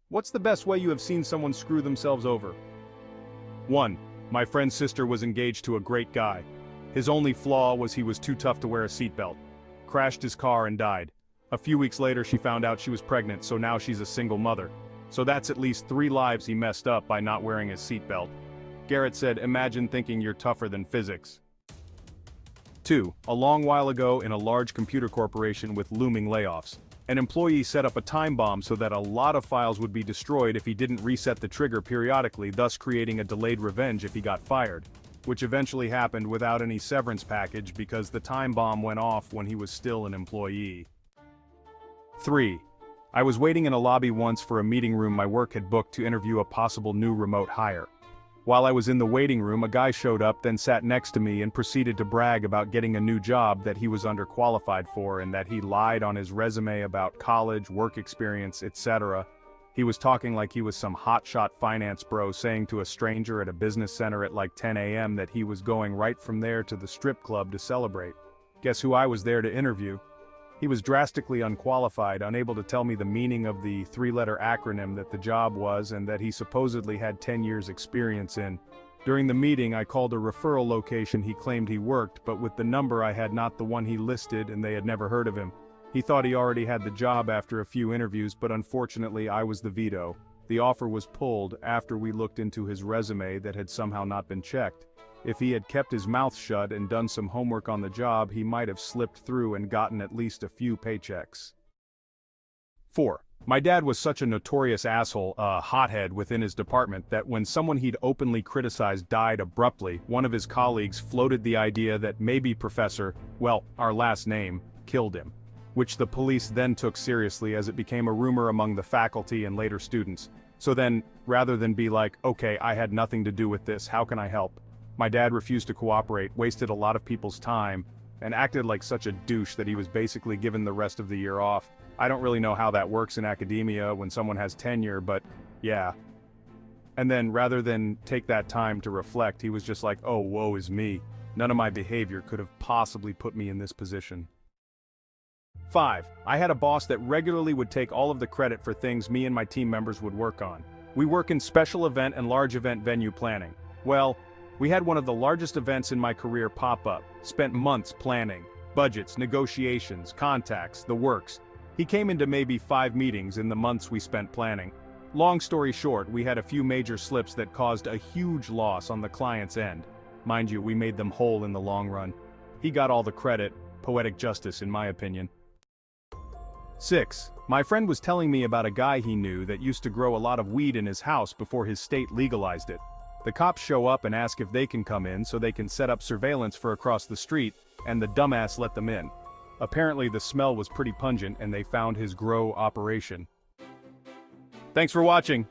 What's the best way you have seen someone screw themselves over? 1. My friend's sister was engaged to a great guy. His only flaw was he was too tough to wear a seatbelt. Crashed his car and died. A few weeks later she found out she was pregnant, so now she's a single mother. So that's at least 3 lives he messed up by not wearing his seatbelt. Garrett said, imagine thinking you're tougher than physics. 2. A long while ago in a large computer corporation with looming layoffs, an employee set up a time bomb so that a lot of files would be destroyed if he didn't reset the trigger periodically, thus creating a delayed revenge if he got fired, which eventually happened without any severance package because the time bomb went off when he was still an employee. 3. I was waiting in a lobby once for a meeting room my work had booked to interview a possible new remote hire. While I was in the waiting room, a guy showed up, then sat next to me and proceeded to brag about getting a new job that he was underqualified for and that he lied on his resume about college, work experience, etc. He was talking like he was some hotshot finance bro saying to a stranger at a business center at like 10 a.m. that he was going right from there to the strip club to celebrate. Guess who I was there to interview? He was drastically unqualified, unable to tell me the meaning of the 3-letter acronym that the job was and that he supposedly had 10 years experience in. During the meeting I called a referral location he claimed he worked, but with the number I had not the one he listed and they had never heard of him. He thought he already had the job after a few interviews, but unfortunately I was the veto. The offer was pulled after we looked into his resume that had somehow not been checked. If he had kept his mouth shut and done some homework on the job, he might have slipped through and gotten at least a few paychecks. 4. My dad was such a notorious asshole, a hothead within his department, that when someone he'd openly criticized died abruptly, one of his colleagues floated the idea that maybe Professor, well, our last name, killed him, which the police then took seriously as it became a rumor among the faculty and later students. So then, rather than be like, okay, I had nothing to do with this, how can I help? My dad refused to cooperate, wasted a lot of people's time, and acted like such a douche that he was basically given the rest of the year off. I don't really know how that works in academia when someone has tenure, but yeah. And then rather than take that time to reflect, he was just like, oh, woe is me. None of my behavior could have possibly put me in this position. 5. I had a boss that regularly would take all of the credit for things me and my team members would work on. We work in special event and large event venue planning. Well, we had one of the largest events in my career pop up, spent months planning, budgets, negotiations, contacts, the works. He came into maybe 5 meetings in the months we spent planning. Long story short, we had a few major slips that caused a huge loss on the client's end. Mind you, we made them whole in the long run. He got all the credit, poetic justice in my opinion. 6. My friend was telling me about a guy he knew that used to grow a lot of weed in his house before his state legalized it. The cops show up and ask if they can come in so they can set up surveillance for across the street, and the dumbass let them in. Apparently the smell was pretty pungent and they found his grow operation. Thanks for watching.